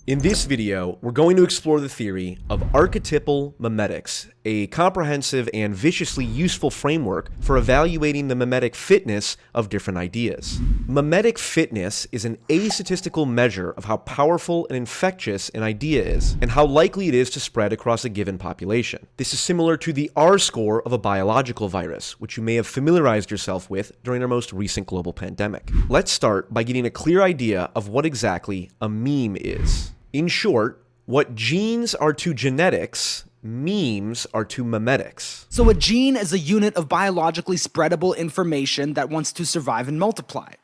In this video, we're going to explore the theory of archetypal memetics, a comprehensive and viciously useful framework for evaluating the memetic fitness of different ideas. Memetic fitness is an astatistical measure of how powerful and infectious an idea is, and how likely it is to spread across a given population. This is similar to the R-score of a biological virus, which you may have familiarized yourself with during our most recent global pandemic. Let's start by getting a clear idea of what exactly a meme is. In short, what genes are to genetics, memes are to memetics. So a gene is a unit of biologically spreadable information that wants to survive and multiply.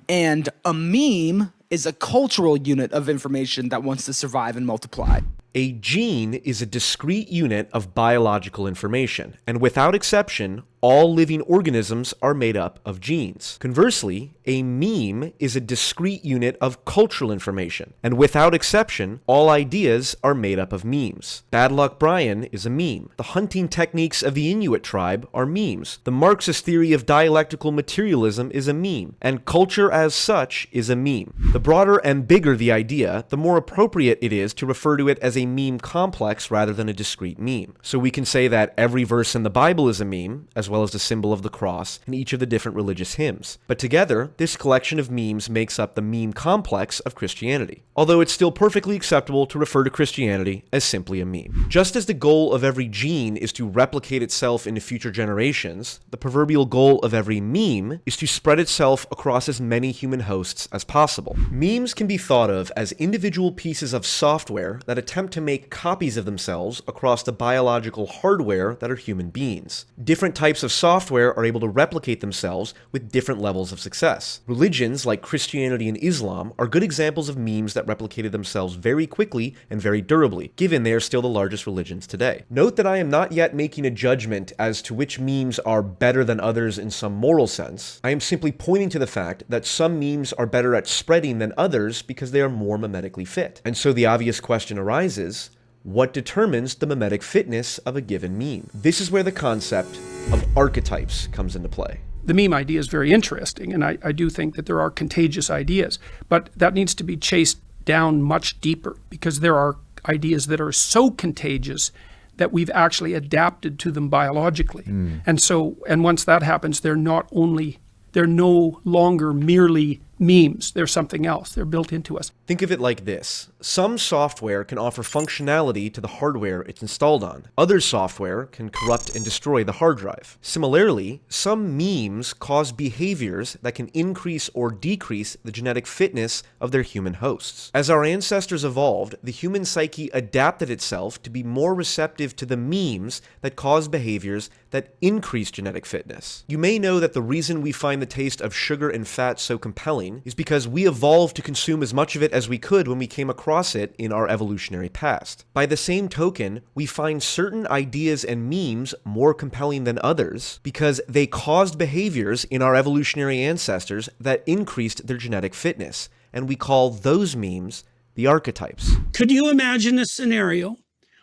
And a meme is a cultural unit of information that wants to survive and multiply. A gene is a discrete unit of biological information, and without exception, all living organisms are made up of genes. Conversely, a meme is a discrete unit of cultural information, and without exception, all ideas are made up of memes. Bad Luck Brian is a meme. The hunting techniques of the Inuit tribe are memes. The Marxist theory of dialectical materialism is a meme, and culture as such is a meme. The broader and bigger the idea, the more appropriate it is to refer to it as a meme complex rather than a discrete meme. So we can say that every verse in the Bible is a meme, as well as the symbol of the cross in each of the different religious hymns. But together, this collection of memes makes up the meme complex of Christianity, although it's still perfectly acceptable to refer to Christianity as simply a meme. Just as the goal of every gene is to replicate itself into future generations, the proverbial goal of every meme is to spread itself across as many human hosts as possible. Memes can be thought of as individual pieces of software that attempt to make copies of themselves across the biological hardware that are human beings. Different types of software are able to replicate themselves with different levels of success. Religions like Christianity and Islam are good examples of memes that replicated themselves very quickly and very durably, given they are still the largest religions today. Note that I am not yet making a judgment as to which memes are better than others in some moral sense. I am simply pointing to the fact that some memes are better at spreading than others because they are more memetically fit. And so the obvious question arises, what determines the memetic fitness of a given meme? This is where the concept of archetypes comes into play. The meme idea is very interesting, and I do think that there are contagious ideas, but that needs to be chased down much deeper, because there are ideas that are so contagious that we've actually adapted to them biologically. And once that happens, they're no longer merely memes. They're something else. They're built into us. Think of it like this. Some software can offer functionality to the hardware it's installed on. Other software can corrupt and destroy the hard drive. Similarly, some memes cause behaviors that can increase or decrease the genetic fitness of their human hosts. As our ancestors evolved, the human psyche adapted itself to be more receptive to the memes that cause behaviors that increase genetic fitness. You may know that the reason we find the taste of sugar and fat so compelling is because we evolved to consume as much of it as we could when we came across it in our evolutionary past. By the same token, we find certain ideas and memes more compelling than others because they caused behaviors in our evolutionary ancestors that increased their genetic fitness, and we call those memes the archetypes. Could you imagine a scenario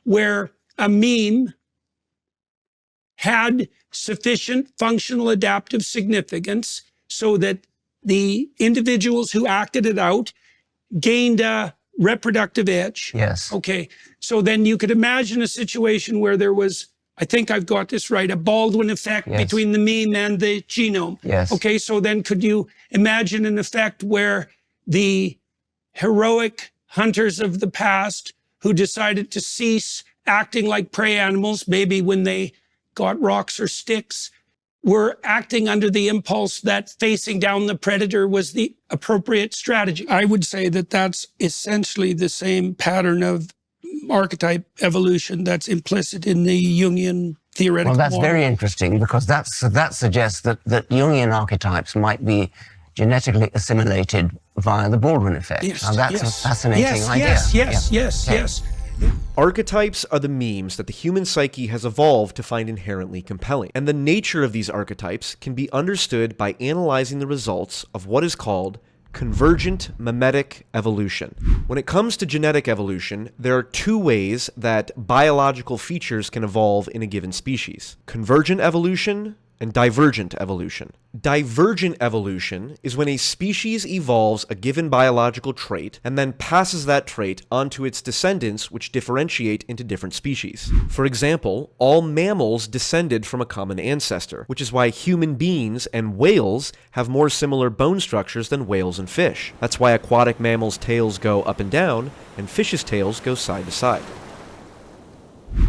where a meme had sufficient functional adaptive significance so that the individuals who acted it out gained a reproductive edge? Yes. Okay. So then you could imagine a situation where there was, I think I've got this right, a Baldwin effect between the meme and the genome. Yes. Okay. So then could you imagine an effect where the heroic hunters of the past who decided to cease acting like prey animals, maybe when they got rocks or sticks, were acting under the impulse that facing down the predator was the appropriate strategy? I would say that that's essentially the same pattern of archetype evolution that's implicit in the Jungian theoretical Well, that's model. very interesting, because that suggests that Jungian archetypes might be genetically assimilated via the Baldwin effect. Yes, Now, that's a fascinating idea. Yes. Archetypes are the memes that the human psyche has evolved to find inherently compelling, and the nature of these archetypes can be understood by analyzing the results of what is called convergent memetic evolution. When it comes to genetic evolution, there are two ways that biological features can evolve in a given species: convergent evolution and divergent evolution. Divergent evolution is when a species evolves a given biological trait and then passes that trait onto its descendants, which differentiate into different species. For example, all mammals descended from a common ancestor, which is why human beings and whales have more similar bone structures than whales and fish. That's why aquatic mammals' tails go up and down, and fishes' tails go side to side.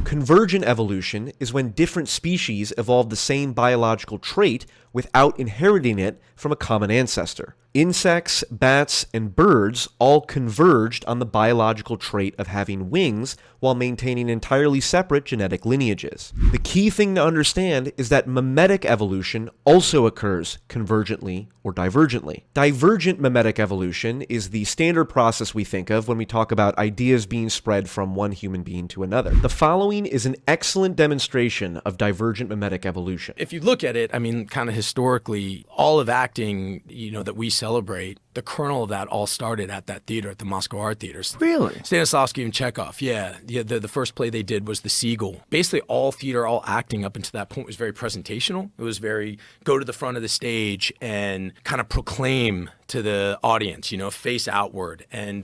Convergent evolution is when different species evolve the same biological trait without inheriting it from a common ancestor. Insects, bats, and birds all converged on the biological trait of having wings while maintaining entirely separate genetic lineages. The key thing to understand is that memetic evolution also occurs convergently or divergently. Divergent memetic evolution is the standard process we think of when we talk about ideas being spread from one human being to another. The following is an excellent demonstration of divergent memetic evolution. If you look at it, I mean, kind of historically, all of acting, that we celebrate, the kernel of that all started at that theater, at the Moscow Art Theater. Really? Stanislavski and Chekhov, yeah. The first play they did was The Seagull. Basically, all theater, all acting up until that point was very presentational. It was very go to the front of the stage and kind of proclaim to the audience, face outward. And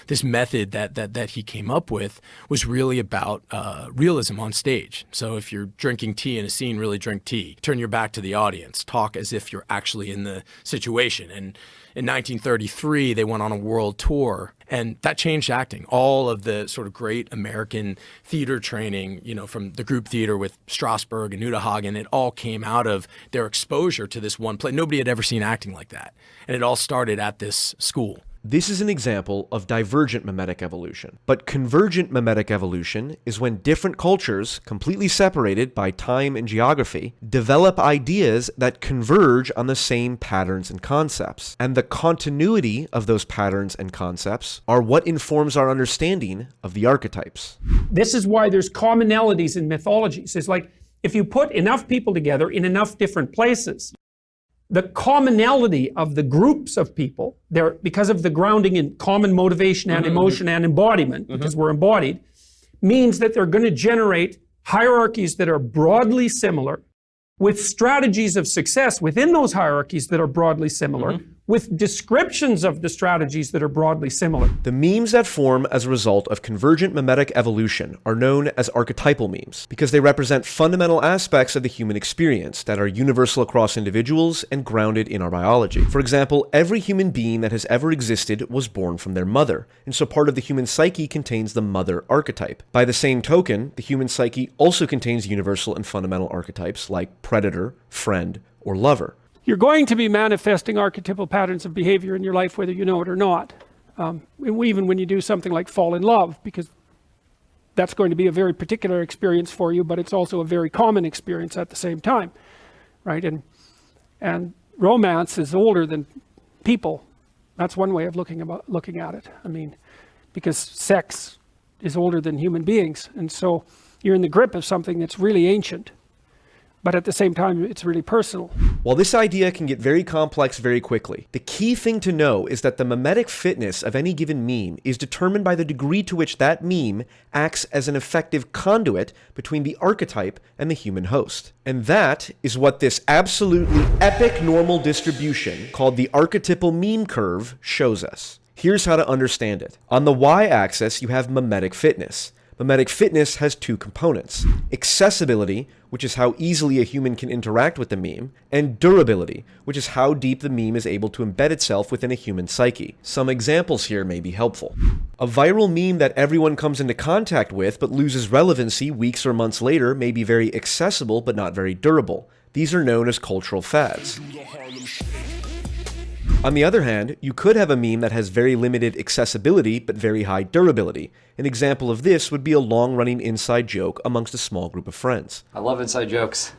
this method that he came up with was really about realism on stage. So if you're drinking tea in a scene, really drink tea. Turn your back to the audience. Talk as if you're actually in the situation. And in 1933, they went on a world tour, and that changed acting. All of the sort of great American theater training, from the group theater with Strasberg and Nudhagen, it all came out of their exposure to this one play. Nobody had ever seen acting like that. And it all started at this school. This is an example of divergent memetic evolution. But convergent memetic evolution is when different cultures, completely separated by time and geography, develop ideas that converge on the same patterns and concepts. And the continuity of those patterns and concepts are what informs our understanding of the archetypes. This is why there's commonalities in mythologies. It's like if you put enough people together in enough different places, the commonality of the groups of people, because of the grounding in common motivation and emotion and embodiment, because we're embodied, means that they're going to generate hierarchies that are broadly similar, with strategies of success within those hierarchies that are broadly similar, with descriptions of the strategies that are broadly similar. The memes that form as a result of convergent memetic evolution are known as archetypal memes because they represent fundamental aspects of the human experience that are universal across individuals and grounded in our biology. For example, every human being that has ever existed was born from their mother, and so part of the human psyche contains the mother archetype. By the same token, the human psyche also contains universal and fundamental archetypes like predator, friend, or lover. You're going to be manifesting archetypal patterns of behavior in your life, whether you know it or not. Even when you do something like fall in love, because that's going to be a very particular experience for you, but it's also a very common experience at the same time, right? And romance is older than people. That's one way of looking at it. I mean, because sex is older than human beings, and so you're in the grip of something that's really ancient. But at the same time, it's really personal. While this idea can get very complex very quickly, the key thing to know is that the memetic fitness of any given meme is determined by the degree to which that meme acts as an effective conduit between the archetype and the human host. And that is what this absolutely epic normal distribution called the Archetypal Meme Curve shows us. Here's how to understand it. On the y-axis, you have memetic fitness. Memetic fitness has two components: accessibility, which is how easily a human can interact with the meme, and durability, which is how deep the meme is able to embed itself within a human psyche. Some examples here may be helpful. A viral meme that everyone comes into contact with but loses relevancy weeks or months later may be very accessible but not very durable. These are known as cultural fads. On the other hand, you could have a meme that has very limited accessibility but very high durability. An example of this would be a long-running inside joke amongst a small group of friends. I love inside jokes.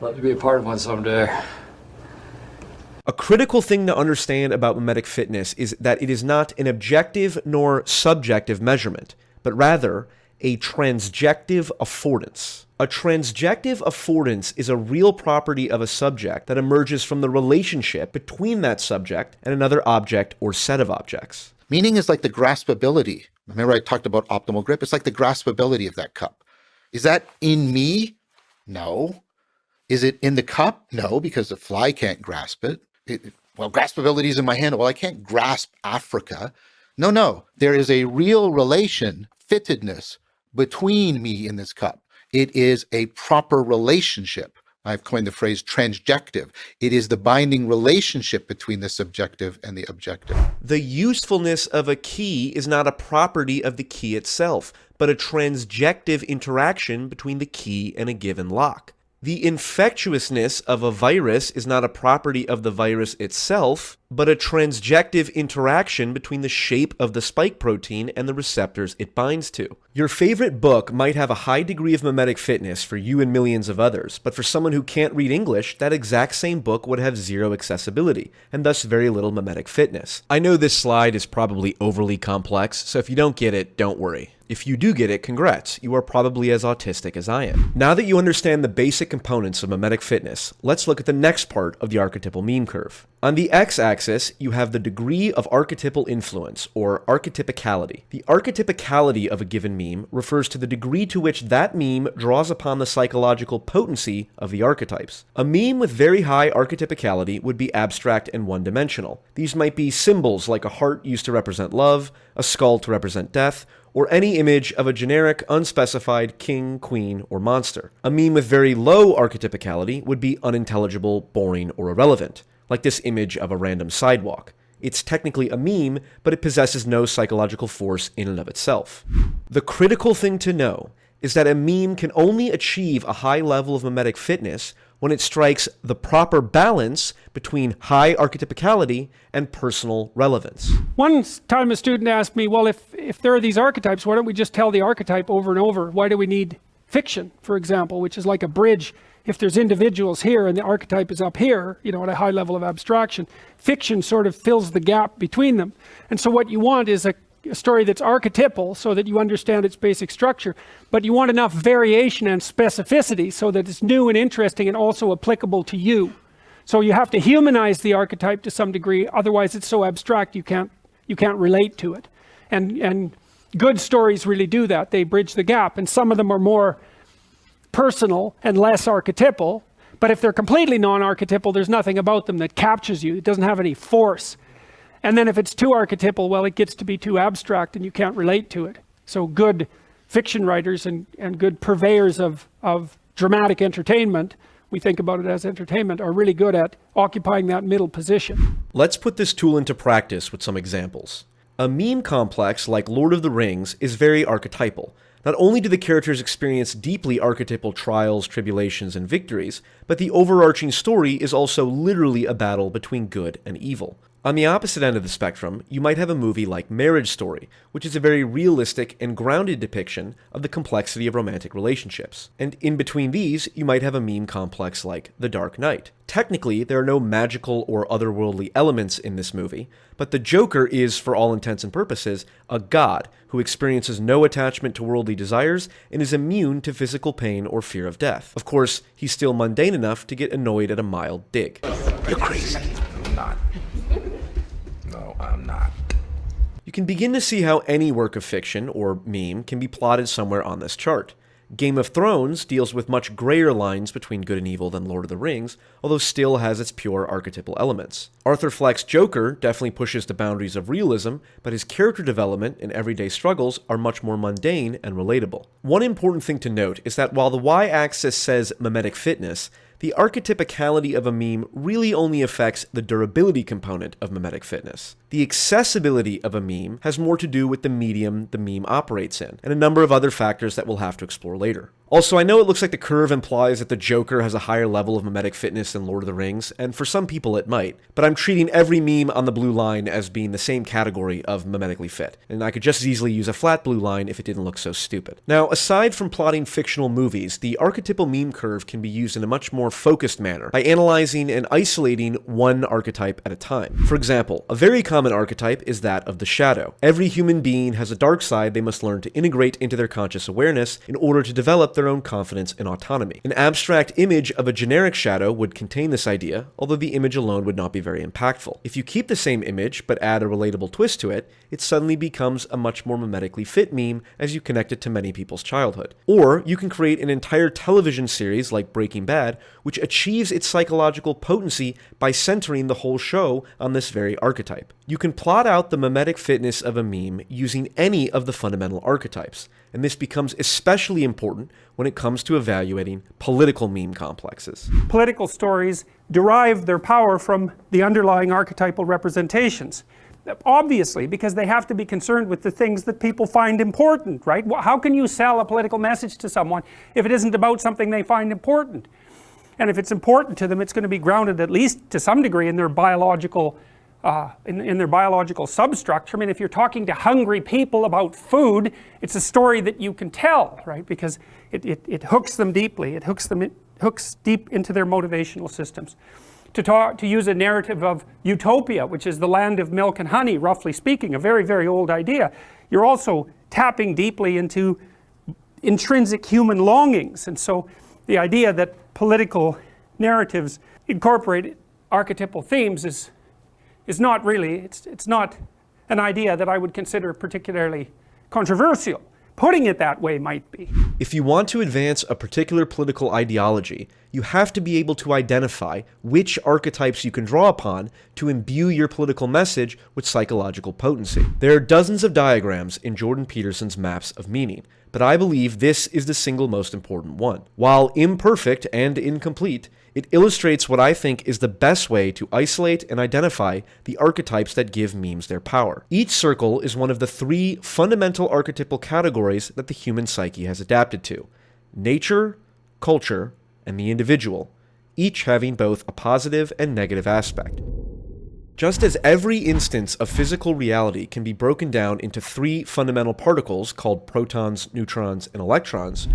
Love to be a part of one someday. A critical thing to understand about memetic fitness is that it is not an objective nor subjective measurement, but rather a transjective affordance. A transjective affordance is a real property of a subject that emerges from the relationship between that subject and another object or set of objects. Meaning is like the graspability. Remember I talked about optimal grip? It's like the graspability of that cup. Is that in me? No. Is it in the cup? No, because the fly can't grasp it. Well, graspability is in my hand. Well, I can't grasp Africa. No. There is a real relation, fittedness between me and this cup. It is a proper relationship. I've coined the phrase transjective. It is the binding relationship between the subjective and the objective. The usefulness of a key is not a property of the key itself, but a transjective interaction between the key and a given lock. The infectiousness of a virus is not a property of the virus itself, but a transjective interaction between the shape of the spike protein and the receptors it binds to. Your favorite book might have a high degree of memetic fitness for you and millions of others, but for someone who can't read English, that exact same book would have zero accessibility, and thus very little memetic fitness. I know this slide is probably overly complex, so if you don't get it, don't worry. If you do get it, congrats, you are probably as autistic as I am. Now that you understand the basic components of memetic fitness, let's look at the next part of the archetypal meme curve. On the x-axis, you have the degree of archetypal influence, or archetypicality. The archetypicality of a given meme refers to the degree to which that meme draws upon the psychological potency of the archetypes. A meme with very high archetypicality would be abstract and one-dimensional. These might be symbols like a heart used to represent love, a skull to represent death, or any image of a generic, unspecified king, queen, or monster. A meme with very low archetypicality would be unintelligible, boring, or irrelevant, like this image of a random sidewalk. It's technically a meme, but it possesses no psychological force in and of itself. The critical thing to know is that a meme can only achieve a high level of memetic fitness when it strikes the proper balance between high archetypicality and personal relevance. One time a student asked me, well, if there are these archetypes, why don't we just tell the archetype over and over? Why do we need fiction, for example, which is like a bridge? If there's individuals here and the archetype is up here, at a high level of abstraction, fiction sort of fills the gap between them. And so what you want is a story that's archetypal so that you understand its basic structure, but you want enough variation and specificity so that it's new and interesting and also applicable to you. So you have to humanize the archetype to some degree, otherwise it's so abstract you can't relate to it. And good stories really do that. They bridge the gap, and some of them are more personal and less archetypal, but if they're completely non-archetypal, there's nothing about them that captures you. It doesn't have any force. And then if it's too archetypal, well, it gets to be too abstract and you can't relate to it. So good fiction writers and good purveyors of dramatic entertainment, we think about it as entertainment, are really good at occupying that middle position. Let's put this tool into practice with some examples. A meme complex like Lord of the Rings is very archetypal. Not only do the characters experience deeply archetypal trials, tribulations, and victories, but the overarching story is also literally a battle between good and evil. On the opposite end of the spectrum, you might have a movie like Marriage Story, which is a very realistic and grounded depiction of the complexity of romantic relationships. And in between these, you might have a meme complex like The Dark Knight. Technically, there are no magical or otherworldly elements in this movie, but the Joker is, for all intents and purposes, a god who experiences no attachment to worldly desires and is immune to physical pain or fear of death. Of course, he's still mundane enough to get annoyed at a mild dig. You're crazy. I'm not. No, I'm not. You can begin to see how any work of fiction, or meme, can be plotted somewhere on this chart. Game of Thrones deals with much grayer lines between good and evil than Lord of the Rings, although still has its pure archetypal elements. Arthur Fleck's Joker definitely pushes the boundaries of realism, but his character development and everyday struggles are much more mundane and relatable. One important thing to note is that while the y-axis says memetic fitness, the archetypicality of a meme really only affects the durability component of memetic fitness. The accessibility of a meme has more to do with the medium the meme operates in, and a number of other factors that we'll have to explore later. Also, I know it looks like the curve implies that the Joker has a higher level of memetic fitness than Lord of the Rings, and for some people it might, but I'm treating every meme on the blue line as being the same category of memetically fit, and I could just as easily use a flat blue line if it didn't look so stupid. Now, aside from plotting fictional movies, the archetypal meme curve can be used in a much more focused manner by analyzing and isolating one archetype at a time. For example, a very common archetype is that of the shadow. Every human being has a dark side they must learn to integrate into their conscious awareness in order to develop their their own confidence and autonomy. An abstract image of a generic shadow would contain this idea, although the image alone would not be very impactful. If you keep the same image but add a relatable twist to it, it suddenly becomes a much more memetically fit meme as you connect it to many people's childhood. Or you can create an entire television series like Breaking Bad, which achieves its psychological potency by centering the whole show on this very archetype. You can plot out the memetic fitness of a meme using any of the fundamental archetypes, and this becomes especially important when it comes to evaluating political meme complexes. Political stories derive their power from the underlying archetypal representations. Obviously, because they have to be concerned with the things that people find important, right? How can you sell a political message to someone if it isn't about something they find important? And if it's important to them, it's going to be grounded at least to some degree in their biological in their biological substructure. I mean, if you're talking to hungry people about food, it's a story that you can tell, right? Because it hooks them deeply. It hooks deep into their motivational systems. To use a narrative of utopia, which is the land of milk and honey, roughly speaking, a very, very old idea, you're also tapping deeply into intrinsic human longings. And so the idea that political narratives incorporate archetypal themes is not really, it's not an idea that I would consider particularly controversial. Putting it that way might be. If you want to advance a particular political ideology, you have to be able to identify which archetypes you can draw upon to imbue your political message with psychological potency. There are dozens of diagrams in Jordan Peterson's maps of meaning, but I believe this is the single most important one. While imperfect and incomplete, it illustrates what I think is the best way to isolate and identify the archetypes that give memes their power. Each circle is one of the three fundamental archetypal categories that the human psyche has adapted to: nature, culture, and the individual, each having both a positive and negative aspect. Just as every instance of physical reality can be broken down into three fundamental particles called protons, neutrons, and electrons,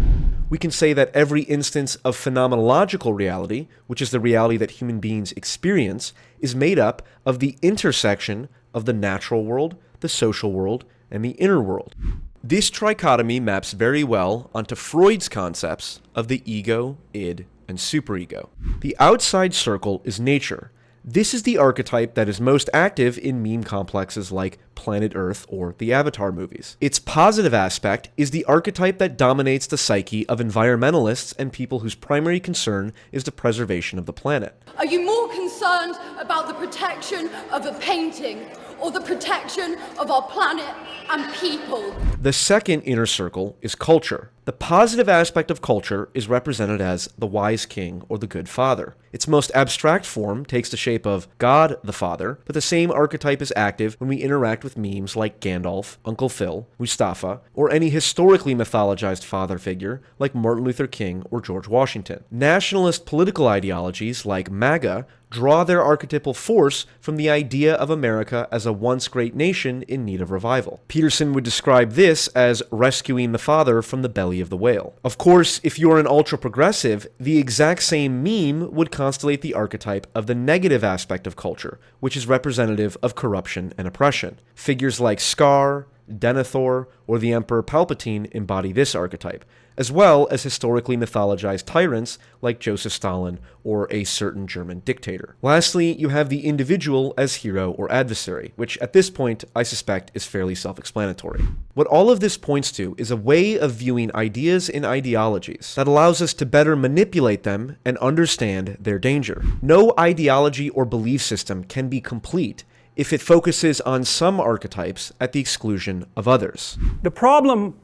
we can say that every instance of phenomenological reality, which is the reality that human beings experience, is made up of the intersection of the natural world, the social world, and the inner world. This trichotomy maps very well onto Freud's concepts of the ego, id, and superego. The outside circle is nature. This is the archetype that is most active in meme complexes like Planet Earth or the Avatar movies. Its positive aspect is the archetype that dominates the psyche of environmentalists and people whose primary concern is the preservation of the planet. Are you more concerned about the protection of a painting or the protection of our planet and people? The second inner circle is culture. The positive aspect of culture is represented as the wise king or the good father. Its most abstract form takes the shape of God the Father, but the same archetype is active when we interact with memes like Gandalf, Uncle Phil, Mustafa, or any historically mythologized father figure like Martin Luther King or George Washington. Nationalist political ideologies like MAGA draw their archetypal force from the idea of America as a once great nation in need of revival. Peterson would describe this as rescuing the father from the belly of the whale. Of course, if you're an ultra-progressive, the exact same meme would constellate the archetype of the negative aspect of culture, which is representative of corruption and oppression. Figures like Scar, Denethor, or the Emperor Palpatine embody this archetype, as well as historically mythologized tyrants like Joseph Stalin or a certain German dictator. Lastly, you have the individual as hero or adversary, which at this point I suspect is fairly self-explanatory. What all of this points to is a way of viewing ideas and ideologies that allows us to better manipulate them and understand their danger. No ideology or belief system can be complete if it focuses on some archetypes at the exclusion of others. The problem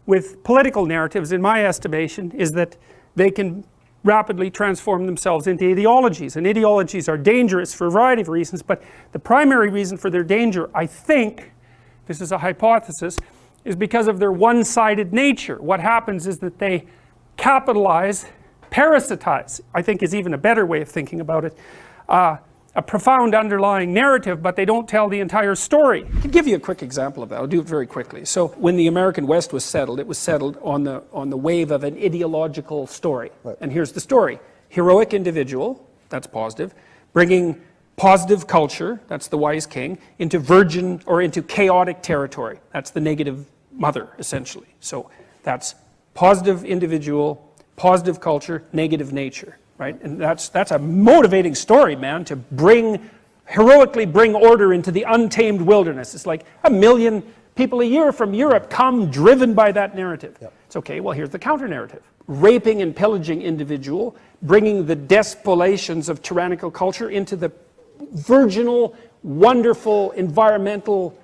with political narratives, in my estimation, is that they can rapidly transform themselves into ideologies, and ideologies are dangerous for a variety of reasons, but the primary reason for their danger, I think, this is a hypothesis, is because of their one-sided nature. What happens is that they capitalize, parasitize, I think is even a better way of thinking about it, a profound underlying narrative, but they don't tell the entire story. I can give you a quick example of that. I'll do it very quickly. So when the American West was settled, it was settled on the wave of an ideological story. Right. And here's the story. Heroic individual, that's positive, bringing positive culture, that's the wise king, into virgin or into chaotic territory. That's the negative mother, essentially. So that's positive individual, positive culture, negative nature, right? And that's a motivating story, man, to heroically bring order into the untamed wilderness. It's like 1 million people a year from Europe come driven by that narrative. Yep. It's okay, well, here's the counter narrative. Raping and pillaging individual, bringing the despoilations of tyrannical culture into the virginal, wonderful, environmental,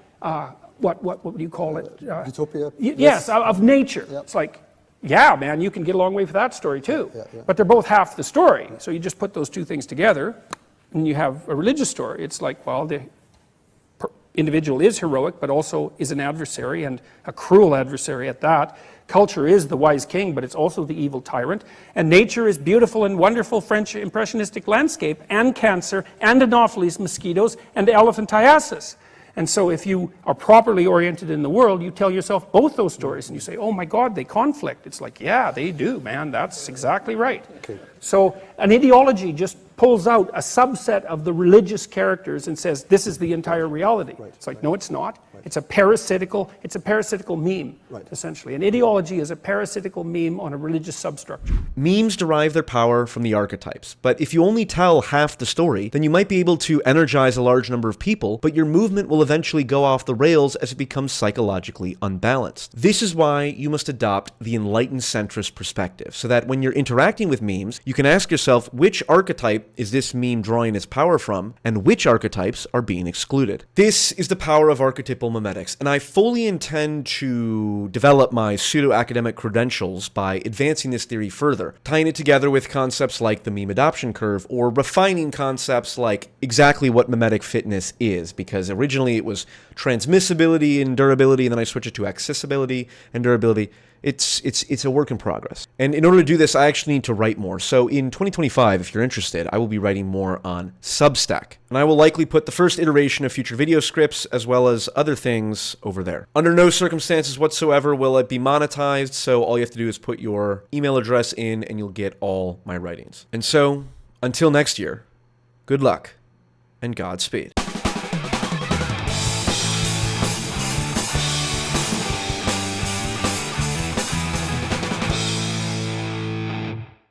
what do you call it? Utopia? Yes, of nature. Yep. It's like, yeah, man, you can get a long way with that story too. Yeah. But they're both half the story. So you just put those two things together and you have a religious story. It's like, well, the individual is heroic, but also is an adversary, and a cruel adversary at that. Culture is the wise king, but it's also the evil tyrant. And nature is beautiful and wonderful French impressionistic landscape, and cancer, and Anopheles mosquitoes, and elephantiasis. And so if you are properly oriented in the world, you tell yourself both those stories, and you say, oh my God, they conflict. It's like, yeah, they do, man, that's exactly right. Okay. So an ideology just pulls out a subset of the religious characters and says, this is the entire reality. Right. It's like, no, it's not. Right. It's a parasitical meme, right, essentially. An ideology is a parasitical meme on a religious substructure. Memes derive their power from the archetypes, but if you only tell half the story, then you might be able to energize a large number of people, but your movement will eventually go off the rails as it becomes psychologically unbalanced. This is why you must adopt the enlightened centrist perspective, so that when you're interacting with memes, you can ask yourself, which archetype is this meme drawing its power from, and which archetypes are being excluded? This is the power of archetypal memetics, and I fully intend to develop my pseudo-academic credentials by advancing this theory further, tying it together with concepts like the meme adoption curve, or refining concepts like exactly what memetic fitness is, because originally it was transmissibility and durability, and then I switched it to accessibility and durability. It's a work in progress. And in order to do this, I actually need to write more. So in 2025, if you're interested, I will be writing more on Substack. And I will likely put the first iteration of future video scripts as well as other things over there. Under no circumstances whatsoever will it be monetized, so all you have to do is put your email address in and you'll get all my writings. And so, until next year, good luck and Godspeed.